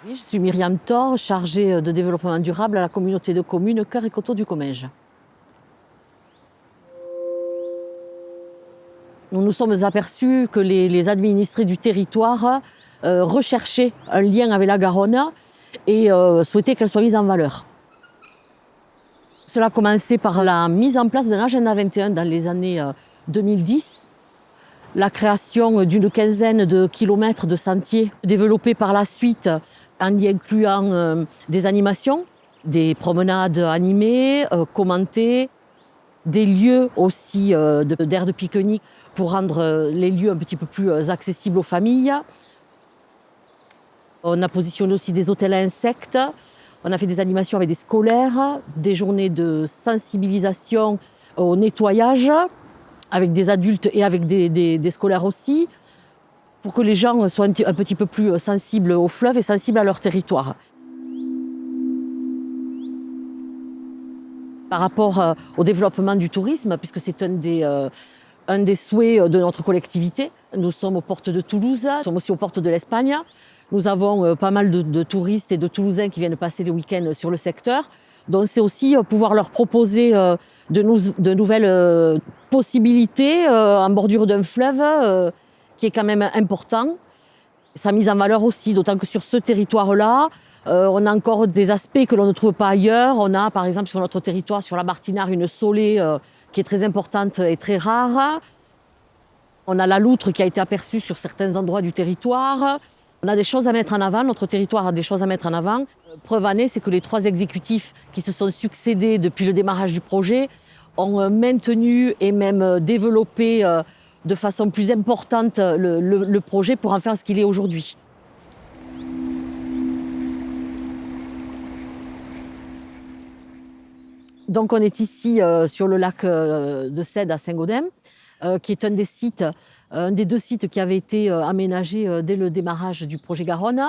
Oui, je suis Myriam Thor, chargée de développement durable à la communauté de communes Cœur et Coteaux du Comminges. Nous nous sommes aperçus que les administrés du territoire recherchaient un lien avec la Garonne et souhaitaient qu'elle soit mise en valeur. Cela a commencé par la mise en place d'un agenda 21 dans les années 2010, la création d'une quinzaine de kilomètres de sentiers développés par la suite en y incluant des animations, des promenades animées, commentées, des lieux aussi d'aires de pique-nique pour rendre les lieux un petit peu plus accessibles aux familles. On a positionné aussi des hôtels à insectes. On a fait des animations avec des scolaires, des journées de sensibilisation au nettoyage avec des adultes et avec des scolaires aussi, pour que les gens soient un petit peu plus sensibles au fleuve et sensibles à leur territoire. Par rapport au développement du tourisme, puisque c'est un des souhaits de notre collectivité. Nous sommes aux portes de Toulouse, nous sommes aussi aux portes de l'Espagne. Nous avons pas mal de touristes et de Toulousains qui viennent passer les week-ends sur le secteur. Donc c'est aussi pouvoir leur proposer de nouvelles possibilités en bordure d'un fleuve qui est quand même important. Sa mise en valeur aussi, d'autant que sur ce territoire-là, on a encore des aspects que l'on ne trouve pas ailleurs. On a par exemple sur notre territoire, sur la Martinard, une saulée qui est très importante et très rare. On a la loutre qui a été aperçue sur certains endroits du territoire. On a des choses à mettre en avant, notre territoire a des choses à mettre en avant. Preuve en est, c'est que les 3 exécutifs qui se sont succédés depuis le démarrage du projet ont maintenu et même développé de façon plus importante le projet pour en faire ce qu'il est aujourd'hui. Donc on est ici sur le lac de Cède à Saint-Gaudens, qui est un des 2 sites qui avait été aménagé dès le démarrage du projet Garonne.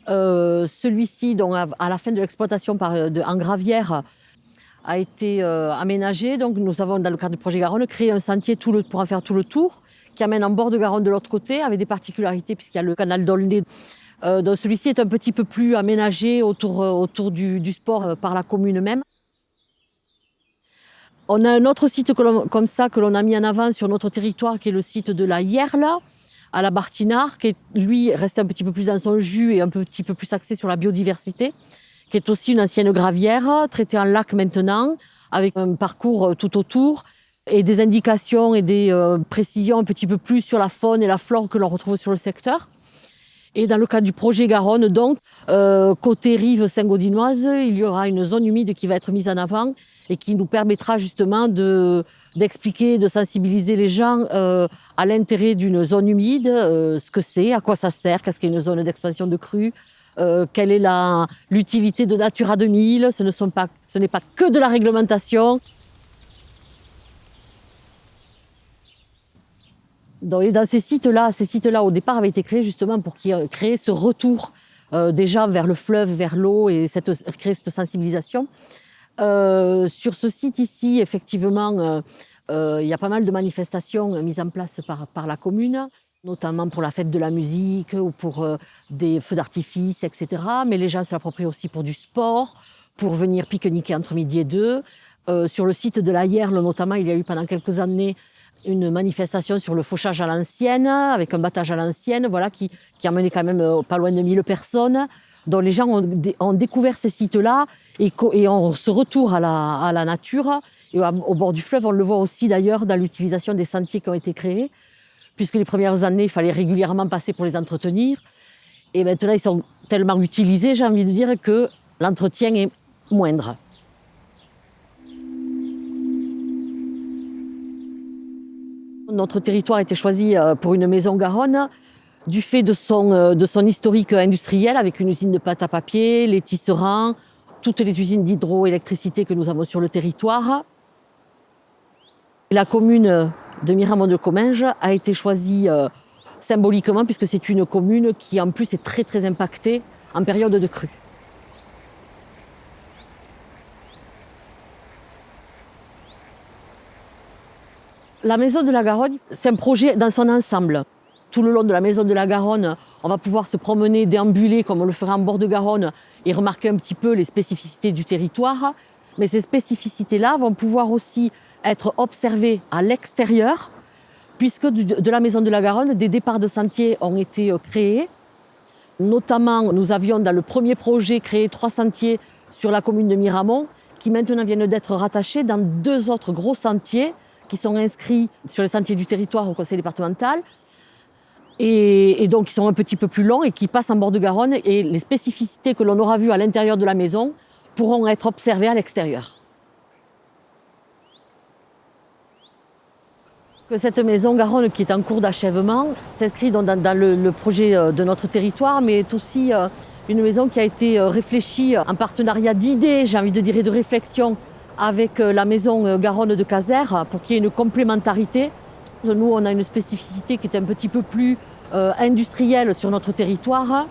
Celui-ci, donc, à la fin de l'exploitation en gravière, a été aménagé. Donc nous avons, dans le cadre du projet Garonne, créé un sentier pour en faire tout le tour, qui amène en bord de Garonne de l'autre côté, avec des particularités puisqu'il y a le canal d'Aulnay. Donc celui-ci est un petit peu plus aménagé autour du sport par la commune même. On a un autre site comme ça que l'on a mis en avant sur notre territoire, qui est le site de la Hierle, à la Martinard, qui est, lui, resté un petit peu plus dans son jus et un petit peu plus axé sur la biodiversité, qui est aussi une ancienne gravière, traitée en lac maintenant, avec un parcours tout autour, et des indications et des précisions un petit peu plus sur la faune et la flore que l'on retrouve sur le secteur. Et dans le cadre du projet Garonne, donc, côté rive saint-gaudinoise, il y aura une zone humide qui va être mise en avant et qui nous permettra justement d'expliquer, de sensibiliser les gens à l'intérêt d'une zone humide, ce que c'est, à quoi ça sert, qu'est-ce qu'est une zone d'expansion de crue, quelle est l'utilité de Natura 2000, ce n'est pas que de la réglementation. Dans ces sites-là, au départ, avaient été créés justement pour créer ce retour déjà vers le fleuve, vers l'eau et créer cette sensibilisation. Sur ce site ici, effectivement, il y a pas mal de manifestations mises en place par la commune, notamment pour la fête de la musique ou pour des feux d'artifice, etc. Mais les gens se l'approprient aussi pour du sport, pour venir pique-niquer entre midi et 2. Sur le site de la Hierle, notamment, il y a eu pendant quelques années une manifestation sur le fauchage à l'ancienne, avec un battage à l'ancienne, voilà, qui a mené quand même pas loin de 1000 personnes. Donc les gens ont découvert ces sites-là et on se retourne à la nature. Et au bord du fleuve, on le voit aussi d'ailleurs dans l'utilisation des sentiers qui ont été créés, puisque les premières années, il fallait régulièrement passer pour les entretenir. Et maintenant, ils sont tellement utilisés, j'ai envie de dire, que l'entretien est moindre. Notre territoire a été choisi pour une maison Garonne du fait de son historique industriel avec une usine de pâte à papier, les tisserands, toutes les usines d'hydroélectricité que nous avons sur le territoire. La commune de Miramont-de-Comminges a été choisie symboliquement puisque c'est une commune qui en plus est très très impactée en période de crue. La Maison de la Garonne, c'est un projet dans son ensemble. Tout le long de la Maison de la Garonne, on va pouvoir se promener, déambuler comme on le fera en bord de Garonne et remarquer un petit peu les spécificités du territoire. Mais ces spécificités-là vont pouvoir aussi être observées à l'extérieur, puisque de la Maison de la Garonne, des départs de sentiers ont été créés. Notamment, nous avions dans le premier projet créé 3 sentiers sur la commune de Miramont, qui maintenant viennent d'être rattachés dans 2 autres gros sentiers qui sont inscrits sur les sentiers du territoire au conseil départemental et donc qui sont un petit peu plus longs et qui passent en bord de Garonne. Et les spécificités que l'on aura vues à l'intérieur de la maison pourront être observées à l'extérieur. Que cette maison Garonne, qui est en cours d'achèvement, s'inscrit dans le projet de notre territoire, mais est aussi une maison qui a été réfléchie en partenariat d'idées, j'ai envie de dire, et de réflexion avec la maison Garonne de Casères pour qu'il y ait une complémentarité. Nous, on a une spécificité qui est un petit peu plus industrielle sur notre territoire,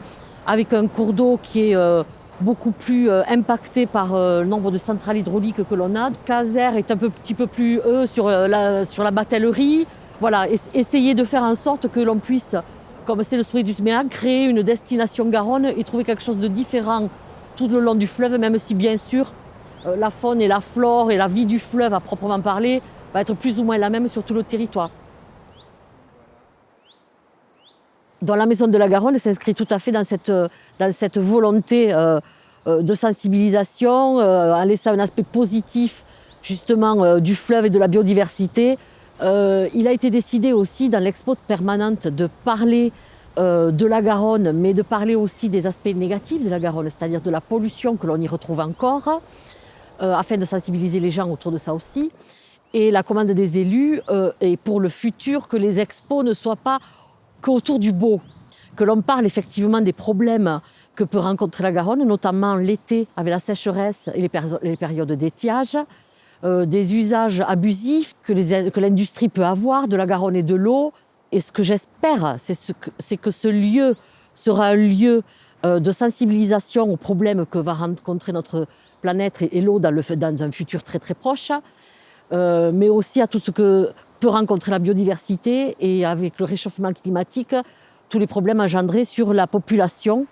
avec un cours d'eau qui est beaucoup plus impacté par le nombre de centrales hydrauliques que l'on a. Casères est un petit peu plus sur la batellerie. Voilà, essayer de faire en sorte que l'on puisse, comme c'est le souhait du SMEA, créer une destination Garonne et trouver quelque chose de différent tout le long du fleuve, même si bien sûr la faune et la flore et la vie du fleuve à proprement parler va être plus ou moins la même sur tout le territoire. Dans la Maison de la Garonne s'inscrit tout à fait dans cette volonté de sensibilisation, en laissant un aspect positif justement du fleuve et de la biodiversité. Il a été décidé aussi dans l'expo permanente de parler de la Garonne, mais de parler aussi des aspects négatifs de la Garonne, c'est-à-dire de la pollution que l'on y retrouve encore, afin de sensibiliser les gens autour de ça aussi. Et la commande des élus est pour le futur que les expos ne soient pas qu'autour du beau, que l'on parle effectivement des problèmes que peut rencontrer la Garonne, notamment l'été avec la sécheresse et les périodes d'étiage, des usages abusifs que l'industrie peut avoir de la Garonne et de l'eau. Et ce que j'espère, c'est que ce lieu sera un lieu de sensibilisation aux problèmes que va rencontrer notre planète et l'eau dans un futur très très proche, mais aussi à tout ce que peut rencontrer la biodiversité et avec le réchauffement climatique, tous les problèmes engendrés sur la population.